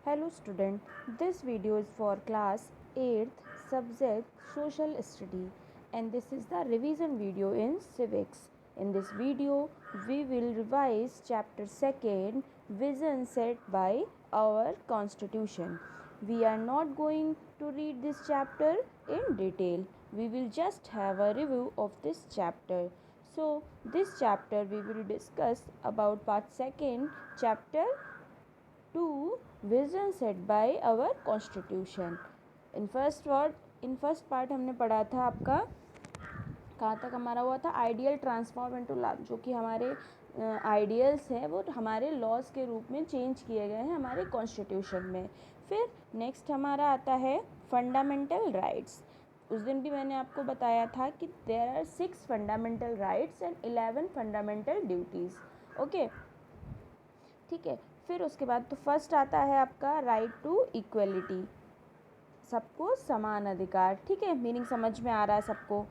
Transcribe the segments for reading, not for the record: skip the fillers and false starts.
Hello student, this video is for class 8th subject social study and this is the revision video in civics. In this video, we will revise chapter 2nd vision set by our constitution. We are not going to read this chapter in detail. We will just have a review of this chapter. So, this chapter we will discuss about part 2nd chapter 2 vision set by our constitution. In first part हमने पढ़ा था आपका कहाँ तक हमारा हुआ था ideal transform into law, जो कि हमारे आइडियल्स हैं वो हमारे लॉज के रूप में चेंज किए गए हैं हमारे कॉन्स्टिट्यूशन में. फिर नेक्स्ट हमारा आता है फंडामेंटल राइट्स. उस दिन भी मैंने आपको बताया था कि there are 6 fundamental rights and 11 fundamental duties. Okay, ठीक है. फिर उसके बाद तो फर्स्ट आता है आपका राइट टू इक्वलिटी, सबको समान अधिकार. ठीक है, मीनिंग समझ में आ रहा है सबको.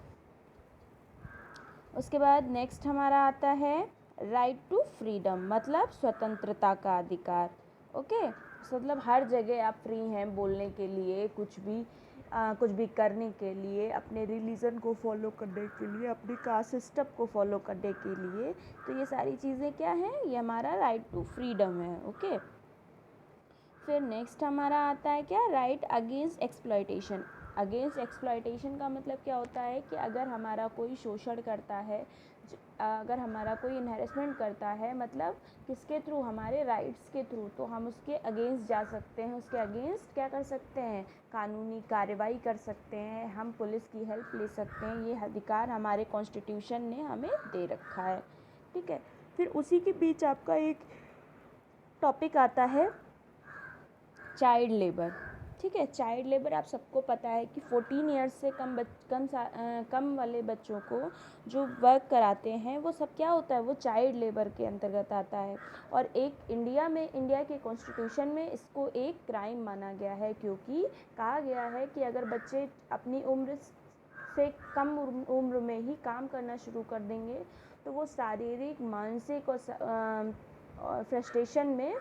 उसके बाद नेक्स्ट हमारा आता है राइट टू फ्रीडम, मतलब स्वतंत्रता का अधिकार. ओके, मतलब हर जगह आप फ्री हैं बोलने के लिए, कुछ भी करने के लिए, अपने रिलीजन को फॉलो करने के लिए, अपनी कास्ट सिस्टम को फॉलो करने के लिए. तो ये सारी चीज़ें क्या हैं, ये हमारा राइट टू फ्रीडम है. ओके, फिर नेक्स्ट हमारा आता है क्या, right against exploitation. Against exploitation का मतलब क्या होता है कि अगर हमारा कोई शोषण करता है, अगर हमारा कोई इनहेरेसमेंट करता है, मतलब किसके थ्रू, हमारे राइट्स के थ्रू, तो हम उसके अगेंस्ट जा सकते हैं, उसके अगेंस्ट क्या कर सकते हैं, कानूनी कार्रवाई कर सकते हैं, हम पुलिस की हेल्प ले सकते हैं. ये अधिकार हमारे कॉन्स्टिट्यूशन ने हमें दे रखा है. ठीक है. फिर उसी के बीच आपका एक टॉपिक आता है चाइल्ड लेबर. ठीक है, चाइल्ड लेबर आप सबको पता है कि 14 ईयर्स से कम वाले बच्चों को जो वर्क कराते हैं वो सब क्या होता है, वो चाइल्ड लेबर के अंतर्गत आता है. और एक इंडिया के कॉन्स्टिट्यूशन में इसको एक क्राइम माना गया है, क्योंकि कहा गया है कि अगर बच्चे अपनी उम्र से कम उम्र में ही काम करना शुरू कर देंगे तो वो शारीरिक, मानसिक और फ्रस्ट्रेशन में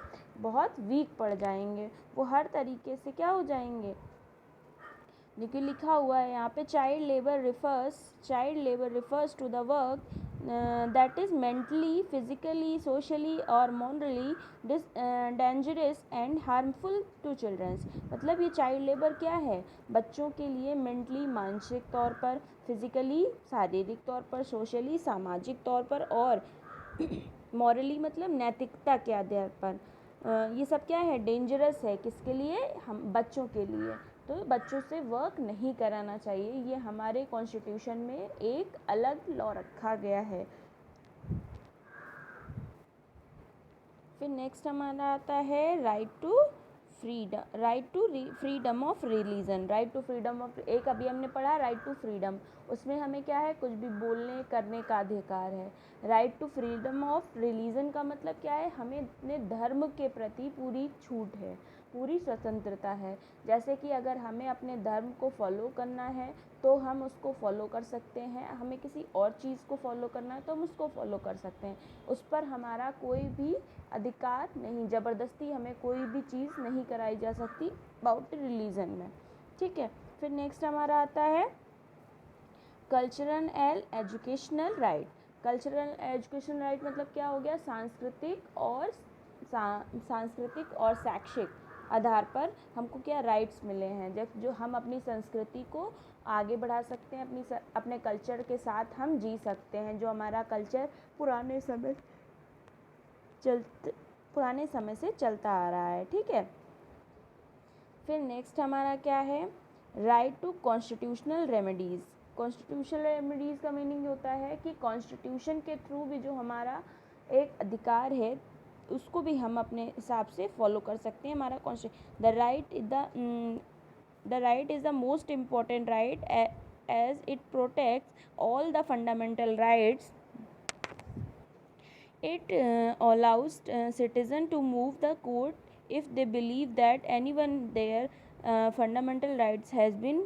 बहुत वीक पड़ जाएंगे, वो हर तरीके से क्या हो जाएंगे. देखिए लिखा हुआ है यहाँ पे, child labour refers to the work that is mentally, physically, socially और morally dangerous and harmful to childrens. मतलब ये चाइल्ड लेबर क्या है, बच्चों के लिए मेंटली, मानसिक तौर पर, फिजिकली, शारीरिक तौर पर, सोशली, सामाजिक तौर पर और मॉरली मतलब नैतिकता के आधार पर, ये सब क्या है, डेंजरस है. किसके लिए, हम बच्चों के लिए. तो बच्चों से वर्क नहीं कराना चाहिए, ये हमारे कॉन्स्टिट्यूशन में एक अलग लॉ रखा गया है. फिर नेक्स्ट हमारा आता है right to freedom of religion. Right to freedom of, एक अभी हमने पढ़ा राइट टू फ्रीडम, उसमें हमें क्या है, कुछ भी बोलने करने का अधिकार है. Right to freedom of religion का मतलब क्या है, हमें अपने धर्म के प्रति पूरी छूट है, पूरी स्वतंत्रता है. जैसे कि अगर हमें अपने धर्म को फॉलो करना है तो हम उसको फॉलो कर सकते हैं, हमें किसी और चीज़ को फॉलो करना है तो हम उसको फॉलो कर सकते हैं. उस पर हमारा कोई भी अधिकार नहीं, ज़बरदस्ती हमें कोई भी चीज़ नहीं कराई जा सकती अबाउट रिलीजन में. ठीक है. फिर नेक्स्ट हमारा आता है cultural and educational right. Cultural educational right मतलब क्या हो गया, सांस्कृतिक और शैक्षिक आधार पर हमको क्या राइट्स मिले हैं, जो हम अपनी संस्कृति को आगे बढ़ा सकते हैं, अपने कल्चर के साथ हम जी सकते हैं, जो हमारा कल्चर पुराने समय से चलता आ रहा है. ठीक है. फिर नेक्स्ट हमारा क्या है, right to constitutional remedies. Constitutional remedies का मीनिंग होता है कि कॉन्स्टिट्यूशन के थ्रू भी जो हमारा एक अधिकार है उसको भी हम अपने हिसाब से फॉलो कर सकते हैं. हमारा the right is the most important right as it protects all the fundamental rights. It allows citizens to move the court if they believe that anyone their fundamental rights has been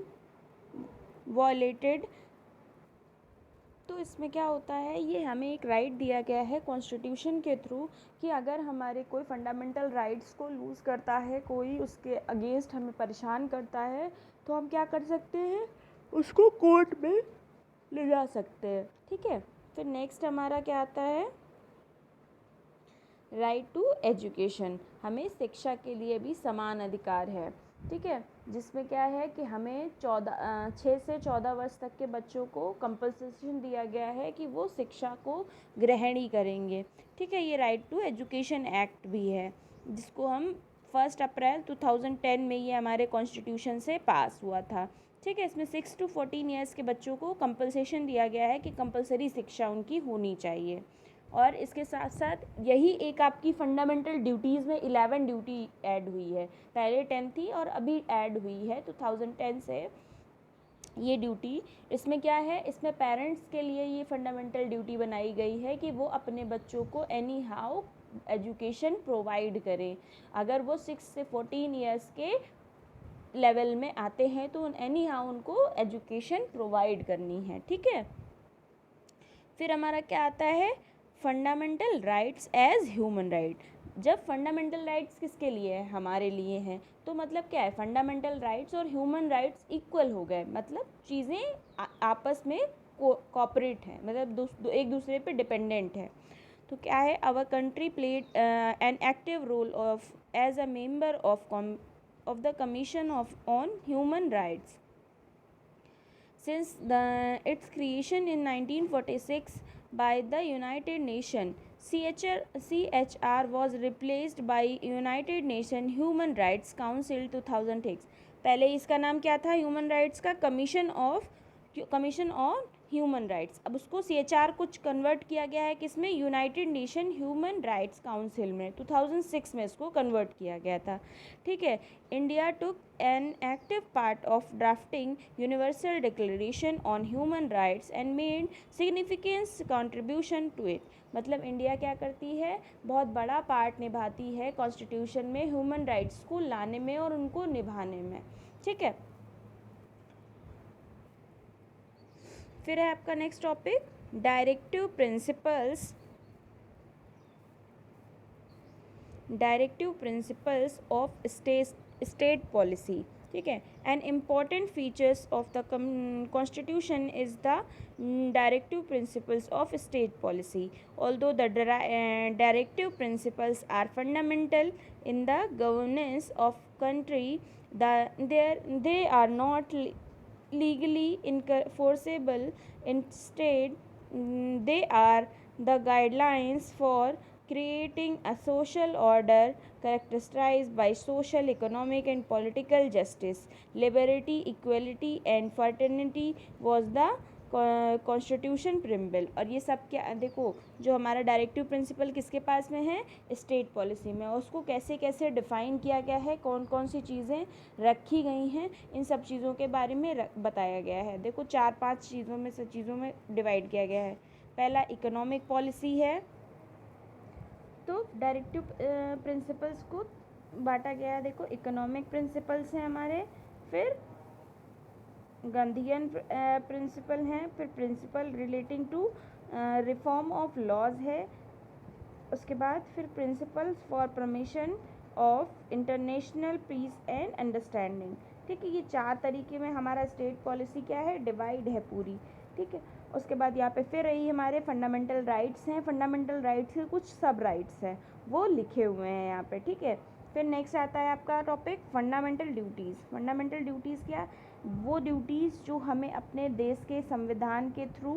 violated. तो इसमें क्या होता है, ये हमें एक right दिया गया है कॉन्स्टिट्यूशन के थ्रू कि अगर हमारे कोई फंडामेंटल राइट्स को लूज़ करता है, कोई उसके अगेंस्ट हमें परेशान करता है, तो हम क्या कर सकते हैं, उसको कोर्ट में ले जा सकते हैं। ठीक है। फिर नेक्स्ट हमारा क्या आता है, राइट टू एजुकेशन। हमें शिक्षा के लिए भी समान अधिकार है। ठीक है, जिसमें क्या है कि हमें 6 से 14 वर्ष तक के बच्चों को कंपल्सेशन दिया गया है कि वो शिक्षा को ग्रहण ही करेंगे। ठीक है, ये राइट टू एजुकेशन एक्ट भी है, जिसको हम 1 अप्रैल 2010 में ये हमारे कॉन्स्टिट्यूशन से पास हुआ था। ठीक है, इसमें 6 to 14 ईयर्स के बच्चों को कंपल्सेशन दिया गया है कि कंपल्सरी शिक्षा उनकी होनी चाहिए। और इसके साथ साथ यही एक आपकी फंडामेंटल ड्यूटीज़ में 11 ड्यूटी ऐड हुई है, पहले 10 थी और अभी ऐड हुई है 2010 से ये ड्यूटी। इसमें क्या है, इसमें पेरेंट्स के लिए ये फंडामेंटल ड्यूटी बनाई गई है कि वो अपने बच्चों को एनी हाउ एजुकेशन प्रोवाइड करें। अगर वो 6 से 14 ईयर्स के लेवल में आते हैं तो एनी हाउ उनको एजुकेशन प्रोवाइड करनी है। ठीक है। फिर हमारा क्या आता है, fundamental rights as human right. जब फंडामेंटल राइट्स किसके लिए है, हमारे लिए हैं, तो मतलब क्या है, फंडामेंटल राइट्स और ह्यूमन राइट्स इक्वल हो गए, मतलब चीज़ें आपस में कोऑपरेट हैं, मतलब एक दूसरे पे डिपेंडेंट है। तो क्या है, our country played an active role of as a member of the commission on human rights since its creation in 1946 by the United Nations. CHR was replaced by United Nations Human Rights Council 2006. पहले इसका नाम क्या था, human rights का commission on human rights. अब उसको CHR कुछ convert किया गया है किसमें, United nation human rights council में 2006 में इसको कन्वर्ट किया गया था। ठीक है। India took an active part of drafting universal declaration on human rights and made significance contribution to it. मतलब इंडिया क्या करती है, बहुत बड़ा पार्ट निभाती है कॉन्स्टिट्यूशन में ह्यूमन राइट्स को लाने में और उनको निभाने में। ठीक है। फिर है आपका next topic, directive principles of state policy. ठीक है। An important features of the constitution is the directive principles of state policy. Although the directive principles are fundamental in the governance of country, they are not legally enforceable. Instead, they are the guidelines for creating a social order characterized by social, economic and political justice, liberty, equality and fraternity was the constitution preamble. और ये सब क्या, देखो जो हमारा directive principle किसके पास में है, स्टेट पॉलिसी में, और उसको कैसे कैसे डिफ़ाइन किया गया है, कौन कौन सी चीज़ें रखी गई हैं, इन सब चीज़ों के बारे में बताया गया है। देखो 4-5 चीज़ों में डिवाइड किया गया है। पहला इकोनॉमिक पॉलिसी है, तो डायरेक्टिव प्रिंसिपल्स को बांटा गया है। देखो इकोनॉमिक प्रिंसिपल्स हैं हमारे, फिर गांधीयन प्रिंसिपल हैं, फिर principle relating to reform of laws है, उसके बाद फिर principles for promotion of international peace and understanding. ठीक है, ये 4 तरीके में हमारा स्टेट पॉलिसी क्या है, डिवाइड है पूरी। ठीक है। उसके बाद यहाँ पे फिर रही हमारे फंडामेंटल राइट्स हैं, फंडामेंटल राइट्स के कुछ सब राइट्स हैं वो लिखे हुए हैं यहाँ पे। ठीक है। फिर नेक्स्ट आता है आपका topic fundamental duties. Fundamental duties क्या, वो ड्यूटीज़ जो हमें अपने देश के संविधान के थ्रू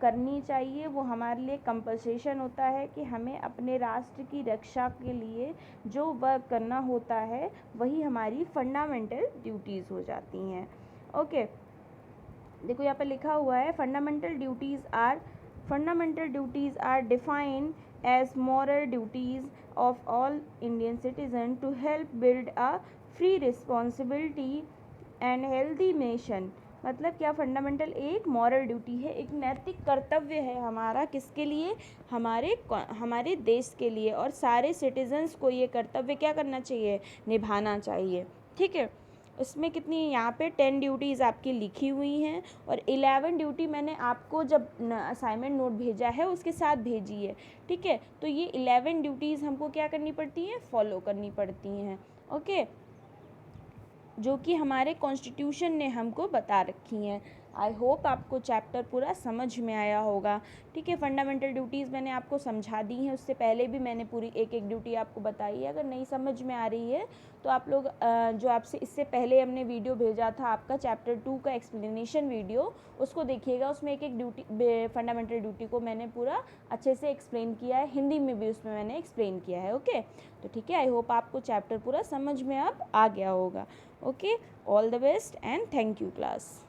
करनी चाहिए, वो हमारे लिए कंपल्सेशन होता है कि हमें अपने राष्ट्र की रक्षा के लिए जो वर्क करना होता है वही हमारी फंडामेंटल ड्यूटीज़ हो जाती हैं। ओके, देखो यहाँ पे लिखा हुआ है fundamental duties are defined as moral duties of all Indian citizen to help build a free, responsibility and healthy nation. मतलब क्या, फंडामेंटल एक मॉरल ड्यूटी है, एक नैतिक कर्तव्य है हमारा, किसके लिए, हमारे देश के लिए, और सारे सिटीजन्स को ये कर्तव्य क्या करना चाहिए, निभाना चाहिए। ठीक है। इसमें कितनी यहाँ पे 10 ड्यूटीज़ आपकी लिखी हुई हैं और 11 ड्यूटी मैंने आपको जब असाइनमेंट नोट भेजा है उसके साथ भेजी है, ठीक है। तो ये 11 ड्यूटीज़ हमको क्या करनी पड़ती हैं, फॉलो करनी पड़ती हैं, ओके, जो कि हमारे कॉन्स्टिट्यूशन ने हमको बता रखी हैं। आई होप आपको चैप्टर पूरा समझ में आया होगा, ठीक है। फंडामेंटल ड्यूटीज़ मैंने आपको समझा दी हैं, उससे पहले भी मैंने पूरी एक एक ड्यूटी आपको बताई है। अगर नहीं समझ में आ रही है तो आप लोग जो आपसे इससे पहले हमने वीडियो भेजा था आपका चैप्टर 2 का एक्सप्लेनेशन वीडियो, उसको देखिएगा। उसमें एक एक ड्यूटी फंडामेंटल ड्यूटी को मैंने पूरा अच्छे से एक्सप्लेन किया है, हिंदी में भी उसमें मैंने एक्सप्लेन किया है, ओके। तो ठीक है, आई होप आपको चैप्टर पूरा समझ में अब आ गया होगा, okay. All the best and thank you class.